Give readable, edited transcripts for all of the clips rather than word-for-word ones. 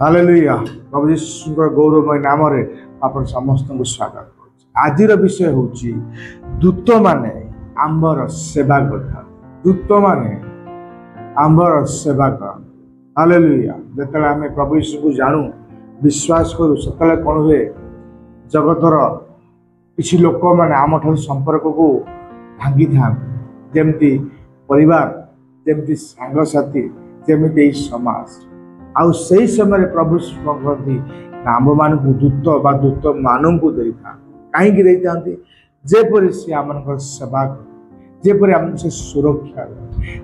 Hallelujah. प्रभु यीशु गौरवमय नाम आप समस्त को स्वागत कर। आज विषय हूँ दूत माने आंबर सेवा करता। दूत माने आंबर सेवा कर। हालेलुया। जिते आम प्रभु यीशु को जानू विश्वास करूँ से कौन हुए जगतर किसी लोक मैंने आम ठार संपर्क को भांगी था जमती परिवार जमती सांगसाथी जमती समाज आउ से समय प्रभु कहती आम मान दूत बा दूत मान को कहीं जेपरी सी आम सेवा जेपरी आम से सुरक्षा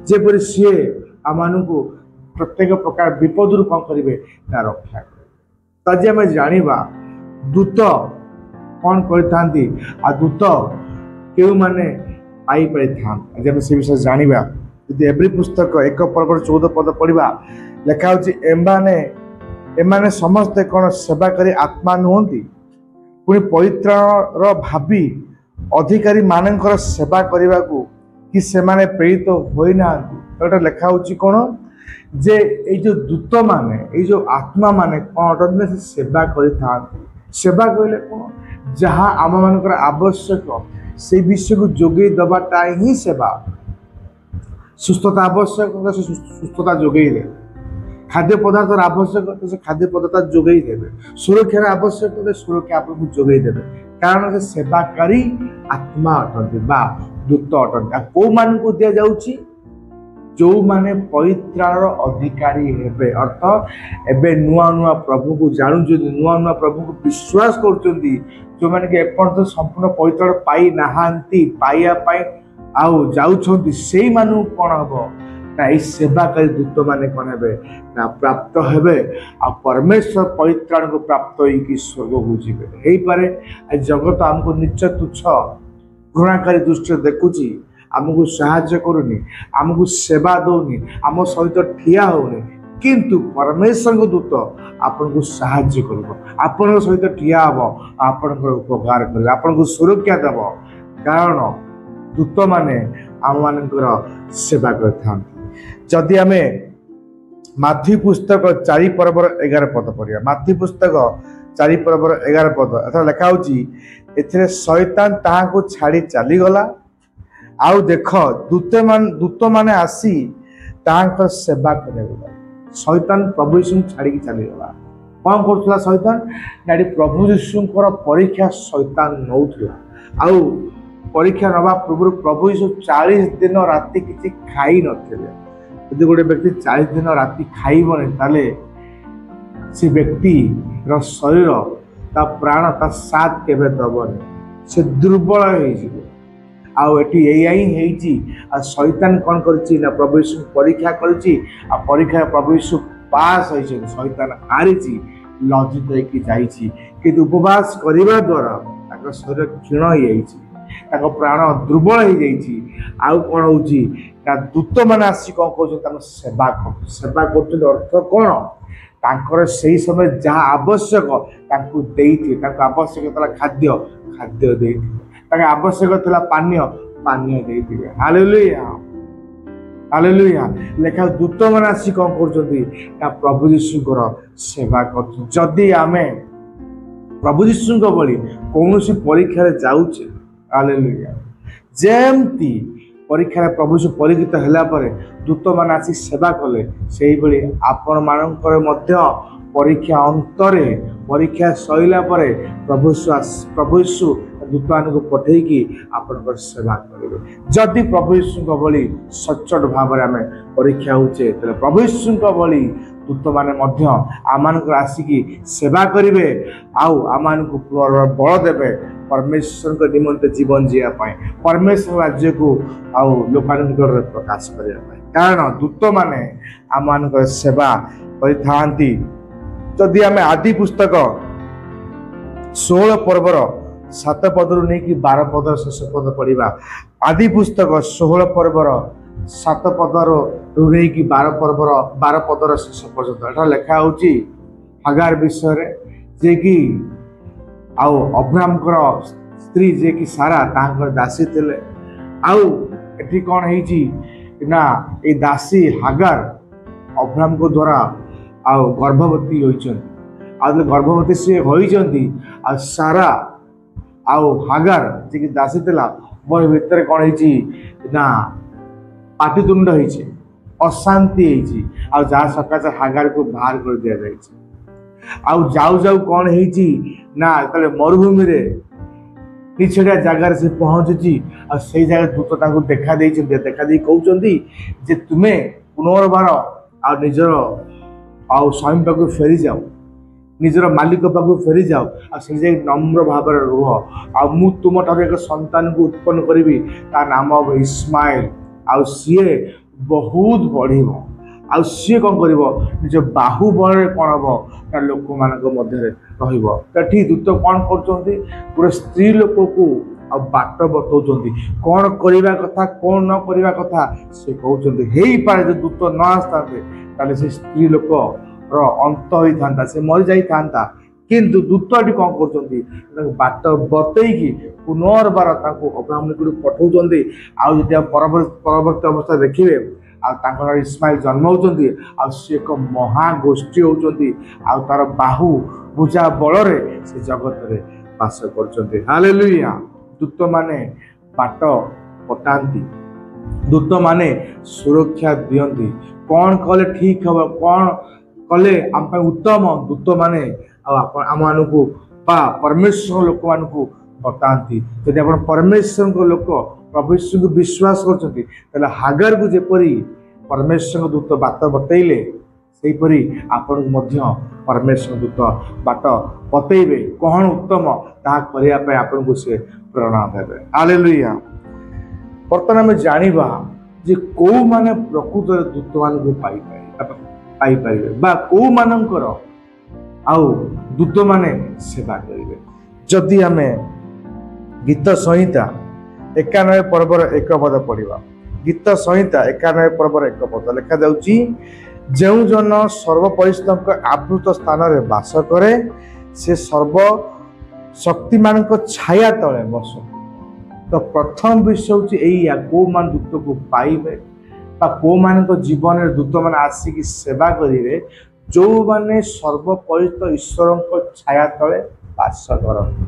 जेपरी सी आम को प्रत्येक प्रकार विपद कौन करेंगे ना रक्षा कर। आज आम जाना दूत कौन करते दूत क्यों माने पाई पाई था। आज आम से विषय जाना यदि एवरी पुस्तक 1 पर्व 14 पद पढ़ा लिखा एमाने समस्ते कौन सेवा करी आत्मा नुहति पुणी पवित्र भावी अधिकारी मानकर सेवा करने को कि सेमाने प्रेरित होना तो लिखा कौन जे ये जो दूत माने ये जो आत्मा माने कौन अटंती सेवा करता। सेवा कहले कौन जहाँ आम मान आवश्यक से विषय को जोगे दबाटा ही सेवा। सुस्थता आवश्यक सुस्थता जोगे दे, खाद्य पदार्थ आवश्यक से खाद्य पदार्थ जोगे देवे, सुरक्षार आवश्यक सुरक्षा आपको जोगे देवे कारण से सेवाकारी आत्मा अटंती बा दूत अटंती। कौ मान को दि जाउची जो माने पवित्रार अधिकारी हेबे अर्थ एबे नुआ नुआ प्रभु को जानू नुआ नुआ प्रभु को विश्वास करचंदी जो माने के एपर्यंत संपूर्ण पवित्र पाई नाहांती पाइया पाई आउ जाउछंती सेई मानु कोन हबो ना ई सेवाकारी दूत माने कोन हेबे ना प्राप्त हेबे आ परमेश्वर पवित्राण को प्राप्त होई कि स्वर्ग को जीवे। हेई पारे आ जगत हमको नीच तुच्छ घृणाकारी दृष्टि देखुची आमको साहाय्य करूनी आमको सेवा दौनी आम सहित ठिया होनी किंतु परमेश्वर को दूत आपन को साहाय्य करिवो आपन सहित ठिया हबो आपन को उपकार करिवो आपन को सुरक्षा देबो कारण दूत माने आम मानकर सेवा करथान। जदि आमे माथी पुस्तक 4 पर्वर 11 पद पढ़िया माथी पुस्तक 4 पर्वर 11 पद अथवा लिखा होची एथिरे शैतान ताहा को छाड़ी चली गला आउ देख दूत माने आसी तांकर सेवा करे। शैतान प्रभु यीशु छाड़ी चली गला कौन करथला शैतान नाडी प्रभु यीशु परीक्षा शैतान नौथला आउ परीक्षा नवा पूर्व प्रभु यीशु 40 दिन राति किसी खाई नथिले। यदि गोटे व्यक्ति 40 दिन राति खाइबने ताले से व्यक्ति रो शरीर ता प्राण ता साथ केबे दबने से दुर्बल हो जिवो आउ एटी एई हेची आ शैतान कोन करची ना प्रभु यीशु परीक्षा करची आ परीक्षा प्रभु यीशु पास होइछे शैतान हारिची लज्जित होइकी जाईची कि उपवास करिबा द्वारा ताको शरीर क्षीण हो जाईची ताको प्राण दुर्बल हो जाईची आउ कोन होची ना दूत माने आसी कोन कहछ ताको सेवा करते अर्थ कोन तांकर सही समय जहाँ आवश्यक तांको देइथि तांको आवश्यक तला खाद्य देइथि ताके आवश्यक तला पानीय देइथि। Hallelujah hallelujah. लेखा दूत माने आसी कोन करछथि ना प्रभु यीशुकर सेवा करछ। जदि आमे प्रभु यीशुक बळी कोनोसी परीक्षा रे जाउछे हालेलुया जेमती परीक्षा प्रभु यीशु परीक्षित होला परे दूत माने आसी सेवा कले सेही बळी आपण मानकर मध्य परीक्षा अंतरे परीक्षा सइला परे प्रभु यीशु दूत मान को पठे कि आपण सेवा करेंगे। जदि प्रभु यीशु भली सचोट भाव में आम परीक्षा होचे तो प्रभु यीशु भली दूत माने मध्य आम आसिकी सेवा करेंगे आउ आम को बल देवे परमेश्वर के निमंते जीवन जीवाई परमेश्वर राज्य को आउ लोकानुगर प्रकाश करने कारण दूत माने आम मान सेवा करि। जदि आम आदि पुस्तक 16 पर्वर 7 पदरु नहीं कि 12 पदर शेष पद पढ़ा आदि पुस्तक 16 पर्वर 7 पदरु नहीं कि 12 पदर शेष पर्यंत एटा लेखा होची हागार विषय जे कि आउ अब्राहम स्त्री जे कि सारा तांकर दासी थिले आउ एठी कौन है ना ये दासी हागार अब्राहम को द्वारा ଆଉ ଗର୍ଭବତୀ ହୋଇଛନ୍ତି। ଆଉ ଗର୍ଭବତୀ ସେ ହୋଇଛନ୍ତି ଆଉ ସାରା ଆଉ ହାଗାର ଯିଏକି ଦାସୀ ଥିଲା ବହି ଭିତରେ କ'ଣ ହେଇଛି ନା ପାଟିତୁଣ୍ଡ ହେଇଛି, ଅଶାନ୍ତି ହେଇଛି। ଆଉ ଯାହା ସକାଶେ ହାଗାରକୁ ବାହାର କରି ଦିଆଯାଇଛି। ଆଉ ଯାଉ ଯାଉ କ'ଣ ହେଇଛି ନା ଯେତେବେଳେ ମରୁଭୂମିରେ ନିଛିଡ଼ିଆ ଜାଗାରେ ସେ ପହଞ୍ଚୁଛି ଆଉ ସେଇ ଜାଗାରେ ଦୂତ ତାଙ୍କୁ ଦେଖା ଦେଇଛନ୍ତି। ଦେଖା ଦେଇ କହୁଛନ୍ତି ଯେ ତୁମେ ପୁନର୍ବାର ଆଉ ନିଜର ଆଉ ସ୍ୱାମୀ ପାଖକୁ ଫେରିଯାଅ, ନିଜର ମାଲିକ ପାଖକୁ ଫେରିଯାଅ ଆଉ ସେଇ ଯାଇ ନମ୍ର ଭାବରେ ରୁହ। ଆଉ ମୁଁ ତୁମଠାରୁ ଏକ ସନ୍ତାନକୁ ଉତ୍ପନ୍ନ କରିବି, ତା ନାମ ହେବ ଇସ୍ମାଏଲ। ଆଉ ସିଏ ବହୁତ ବଢ଼ିବ। ଆଉ ସିଏ କ'ଣ କରିବ, ନିଜ ବାହୁବଳରେ କ'ଣ ହେବ ନା ଲୋକମାନଙ୍କ ମଧ୍ୟରେ ରହିବ। ଏଠି ଦୂତ କ'ଣ କରୁଛନ୍ତି, ଗୋଟେ ସ୍ତ୍ରୀ ଲୋକକୁ ଆଉ ବାଟ ବତାଉଛନ୍ତି କ'ଣ କରିବା କଥା କ'ଣ ନ କରିବା କଥା। ସେ କହୁଛନ୍ତି ହେଇପାରେ ଯେ ଦୂତ ନ ଆସିଥାନ୍ତେ ତାହେଲେ ସେ ସ୍ତ୍ରୀ ଲୋକର ଅନ୍ତ ହୋଇଥାନ୍ତା, ସେ ମରିଯାଇଥାନ୍ତା। କିନ୍ତୁ ଦୂତ ଏଠି କ'ଣ କରୁଛନ୍ତି, ତାଙ୍କୁ ବାଟ ବତେଇକି ପୁନର୍ବାର ତାଙ୍କୁ ଅବ୍ରାହମ ନିକଟକୁ ପଠାଉଛନ୍ତି। ଆଉ ଯଦି ପରବର୍ତ୍ତୀ ଅବସ୍ଥା ଦେଖିବେ ଆଉ ତାଙ୍କର ଇସ୍ମାଇଲ ଜନ୍ମ ହେଉଛନ୍ତି। ଆଉ ସେ ଏକ ମହାଗୋଷ୍ଠୀ ହେଉଛନ୍ତି। ଆଉ ତାର ବାହୁ ଭୁଜା ବଳରେ ସେ ଜଗତରେ ବାସ କରୁଛନ୍ତି। ହାଲେଲୁୟା। ଦୂତମାନେ ବାଟ ବତାନ୍ତି, ଦୂତମାନେ ସୁରକ୍ଷା ଦିଅନ୍ତି। କ'ଣ କଲେ ଠିକ ହେବ, କ'ଣ କଲେ ଆମ ପାଇଁ ଉତ୍ତମ, ଦୂତମାନେ ଆଉ ଆମମାନଙ୍କୁ ବା ପରମେଶ୍ୱର ଲୋକମାନଙ୍କୁ ବତାନ୍ତି। ଯଦି ଆପଣ ପରମେଶ୍ୱରଙ୍କ ଲୋକ ପ୍ରଭୁ ଯୀଶୁଙ୍କୁ ବିଶ୍ୱାସ କରୁଛନ୍ତି ତାହେଲେ ହାଗାରକୁ ଯେପରି ପରମେଶ୍ୱରଙ୍କ ଦୂତ ବାଟ ବତେଇଲେ ସେହିପରି ଆପଣଙ୍କୁ ମଧ୍ୟ ପରମେଶ୍ୱର ଦୂତ ବାଟ ବତେଇବେ। କ'ଣ ଉତ୍ତମ ତାହା କରିବା ପାଇଁ ଆପଣଙ୍କୁ ସେ ପ୍ରେରଣା ଦେବେ। ହାଲେଲୁୟା। ବର୍ତ୍ତମାନ ଆମେ ଜାଣିବା ଯେ କୋଉମାନେ ପ୍ରକୃତରେ ଦୂତମାନଙ୍କୁ ପାଇପାରିବେ ବା କୋଉମାନଙ୍କର ଆଉ ଦୂତମାନେ ସେବା କରିବେ। ଯଦି ଆମେ ଗୀତ ସଂହିତା 91 ପର୍ବର 1 ପଦ ପଢିବା, ଗୀତ ସଂହିତା 91 ପର୍ବର 1 ପଦ ଲେଖାଯାଉଛି, ଯେଉଁ ଜନ ସର୍ବପରିସ୍ଥିତିଙ୍କ ଆବୃତ ସ୍ଥାନରେ ବାସ କରେ ସେ ସର୍ବ ଶକ୍ତିମାନଙ୍କ ଛାୟା ତଳେ ବସ। ତ ପ୍ରଥମ ବିଷୟ ହେଉଛି ଏଇଆ, କୋଉମାନେ ଦୂତକୁ ପାଇବେ ବା କୋଉମାନଙ୍କ ଜୀବନରେ ଦୂତମାନେ ଆସିକି ସେବା କରିବେ, ଯେଉଁମାନେ ସର୍ବପରିଚିତ ଈଶ୍ୱରଙ୍କ ଛାୟା ତଳେ ବାସ କରନ୍ତି।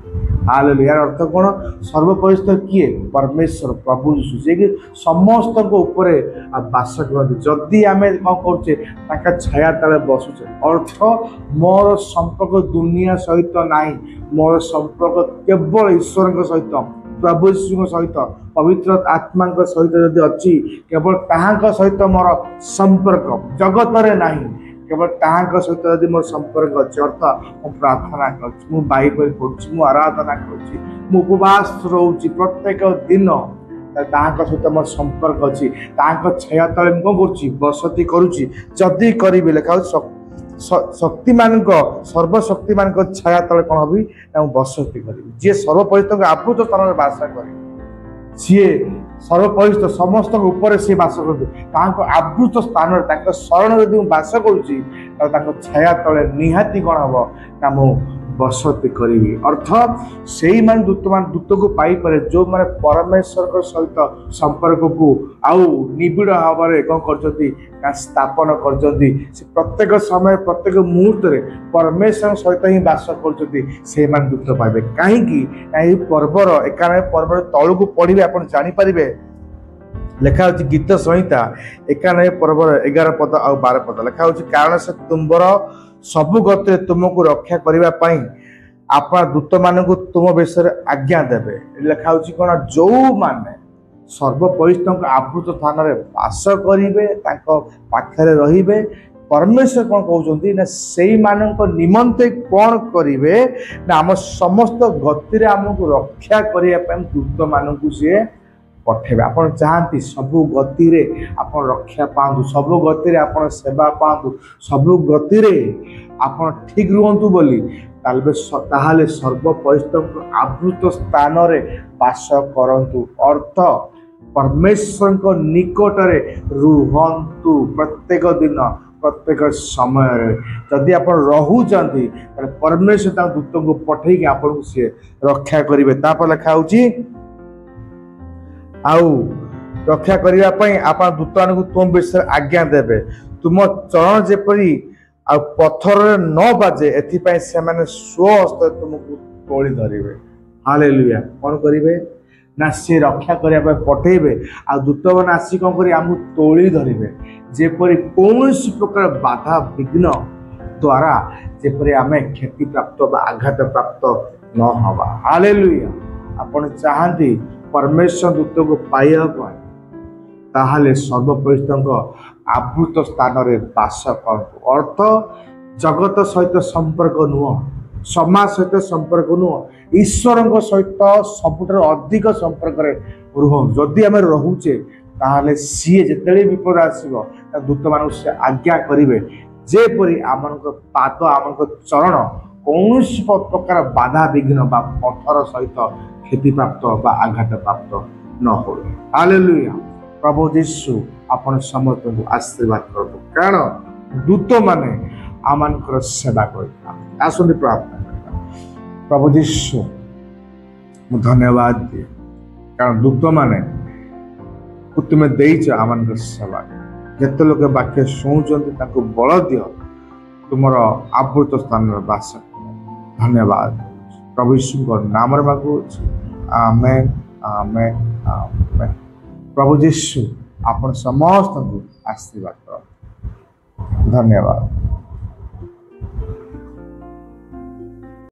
ହାଲେଲୁୟା। ଏହାର ଅର୍ଥ କ'ଣ? ସର୍ବପରିଚିତ କିଏ? ପରମେଶ୍ୱର ପ୍ରଭୁ ଯୀଶୁ, ଯିଏକି ସମସ୍ତଙ୍କ ଉପରେ ବାସ କରନ୍ତି। ଯଦି ଆମେ କ'ଣ କରୁଛେ, ତାଙ୍କ ଛାୟା ତଳେ ବସୁଛେ, ଅର୍ଥ ମୋର ସମ୍ପର୍କ ଦୁନିଆ ସହିତ ନାହିଁ, ମୋର ସମ୍ପର୍କ କେବଳ ଈଶ୍ୱରଙ୍କ ସହିତ, ପ୍ରଭୁ ଯୀଶୁଙ୍କ ସହିତ, ପବିତ୍ର ଆତ୍ମାଙ୍କ ସହିତ ଯଦି ଅଛି, କେବଳ ତାହାଙ୍କ ସହିତ ମୋର ସମ୍ପର୍କ, ଜଗତରେ ନାହିଁ, କେବଳ ତାହାଙ୍କ ସହିତ ଯଦି ମୋର ସମ୍ପର୍କ ଅଛି, ଅର୍ଥ ମୁଁ ପ୍ରାର୍ଥନା କରୁଛି, ମୁଁ ବାଇବେଲ ପଢୁଛି, ମୁଁ ଆରାଧନା କରୁଛି, ମୁଁ ଉପବାସ ରହୁଛି ପ୍ରତ୍ୟେକ ଦିନ, ତାହାଙ୍କ ସହିତ ମୋର ସମ୍ପର୍କ ଅଛି, ତାହାଙ୍କ ଛାୟା ତଳେ ମୁଁ କ'ଣ କରୁଛି, ବସତି କରୁଛି। ଯଦି କରିବି, ଲେଖା ହଉଛି ଶକ୍ତିମାନଙ୍କ ସର୍ବଶକ୍ତିମାନଙ୍କ ଛାୟା ତଳେ କ'ଣ ହବି ନା ମୁଁ ବସତି କରିବି। ଯିଏ ସର୍ବପରିଚିତଙ୍କ ଆବୃତ ସ୍ଥାନରେ ବାସ କରିବ, ସିଏ ସର୍ବପରିଚିତ ସମସ୍ତଙ୍କ ଉପରେ ସିଏ ବାସ କରୁଛି। ତାଙ୍କ ଆବୃତ ସ୍ଥାନରେ ତାଙ୍କ ଶରଣ ଯଦି ମୁଁ ବାସ କରୁଛି ତାହେଲେ ତାଙ୍କ ଛାୟା ତଳେ ନିହାତି କ'ଣ ହବ ନା ମୁଁ ବସତି କରିବି। ଅର୍ଥ ସେଇମାନେ ଦୂତକୁ ପାଇପାରେ ଯେଉଁମାନେ ପରମେଶ୍ୱରଙ୍କ ସହିତ ସମ୍ପର୍କକୁ ଆଉ ନିବିଡ଼ ଭାବରେ କ'ଣ କରୁଛନ୍ତି ନା ସ୍ଥାପନ କରୁଛନ୍ତି। ସେ ପ୍ରତ୍ୟେକ ସମୟ ପ୍ରତ୍ୟେକ ମୁହୂର୍ତ୍ତରେ ପରମେଶ୍ୱରଙ୍କ ସହିତ ହିଁ ବାସ କରୁଛନ୍ତି, ସେଇମାନେ ଦୂତ ପାଇବେ। କାହିଁକି ନା ଏହି ପର୍ବର 91 ପର୍ବର ତଳକୁ ପଢ଼ିବେ ଆପଣ ଜାଣିପାରିବେ। ଲେଖା ହେଉଛି ଗୀତ ସଂହିତା 91 ପର୍ବର 11 ପଦ ଆଉ 12 ପଦ ଲେଖା ହେଉଛି, କାରଣ ସେ ତୁମ୍ଭର ସବୁ ଗତିରେ ତୁମକୁ ରକ୍ଷା କରିବା ପାଇଁ ଆପଣ ଦୂତମାନଙ୍କୁ ତୁମ ବିଷୟରେ ଆଜ୍ଞା ଦେବେ। ଲେଖା ହେଉଛି କ'ଣ? ଯେଉଁମାନେ ସର୍ବପରିଚିତଙ୍କ ଆବୃତ ସ୍ଥାନରେ ବାସ କରିବେ, ତାଙ୍କ ପାଖରେ ରହିବେ, ପରମେଶ୍ୱର କ'ଣ କହୁଛନ୍ତି ନା ସେଇମାନଙ୍କ ନିମନ୍ତେ କ'ଣ କରିବେ ନା ଆମ ସମସ୍ତ ଗତିରେ ଆମକୁ ରକ୍ଷା କରିବା ପାଇଁ ଦୂତମାନଙ୍କୁ ସିଏ ପଠେଇବେ। ଆପଣ ଚାହାନ୍ତି ସବୁ ଗତିରେ ଆପଣ ରକ୍ଷା ପାଆନ୍ତୁ, ସବୁ ଗତିରେ ଆପଣ ସେବା ପାଆନ୍ତୁ, ସବୁ ଗତିରେ ଆପଣ ଠିକ ରୁହନ୍ତୁ ବୋଲି, ତାହେଲେ ସର୍ବପରିସ୍ଥିତିଙ୍କ ଆବୃତ ସ୍ଥାନରେ ବାସ କରନ୍ତୁ। ଅର୍ଥ ପରମେଶ୍ୱରଙ୍କ ନିକଟରେ ରୁହନ୍ତୁ ପ୍ରତ୍ୟେକ ଦିନ, ପ୍ରତ୍ୟେକ ସମୟରେ। ଯଦି ଆପଣ ରହୁଛନ୍ତି ତାହେଲେ ପରମେଶ୍ୱର ତାଙ୍କ ଦୂତଙ୍କୁ ପଠେଇକି ଆପଣଙ୍କୁ ସିଏ ରକ୍ଷା କରିବେ। ତାପରେ ଲେଖା ହେଉଛି, ଆଉ ରକ୍ଷା କରିବା ପାଇଁ ଆପଣ ଦୂତମାନଙ୍କୁ ତୁମ ବିଷୟରେ ଆଜ୍ଞା ଦେବେ, ତୁମ ଚରଣ ଯେପରି आ पत्थर न बाजे एथिपाई से माने स्वहस्त तुमको तोली धरिबे। हालेलुया। कौन करिवे ना से रक्षा करने पठेबे आ दूत मैंने आसी कौन कर आमको तोली धरिबे जेपरी कौन प्रकार बाधा विघ्न द्वारा जेपरी आमे क्षति प्राप्त बा आघात प्राप्त न हवा। हालेलुया। आपण चाहती परमेश्वर दूत को पाइबा ताहले सर्वप्रथम आवृत स्थान रे बास करतु। अर्थ जगत सहित संपर्क नुह, समाज सहित संपर्क नुह, ईश्वर सहित सबुठ अधिक संपर्क रे रुह। जदि आम रोचे ताहले सी जिते विपद आसो दूत मान से आज्ञा करेंगे जेपरी आम पाद आम चरण कौन प्रकार बाधा विघ्न बा पत्थर सहित क्षति प्राप्त बा आघात प्राप्त न हो। हालेलुया। प्रभु यीशु आपण समस्त को आशीर्वाद करतु कारण दूत माने आमनकर सेवा करता। आसुनी प्रार्थना करता। प्रभु यीशु मु धन्यवाद दिए कारण दूत माने तुम देच आमनकर सेवा जिते लोग वाक्य शुणुंट बल दियो तुम आवृत स्थान बास। धन्यवाद प्रभु यीशु नाम मांगु। आमेन आमेन आमेन। प्रभु यीशु आपण समस्त को आशीर्वाद कर। धन्यवाद।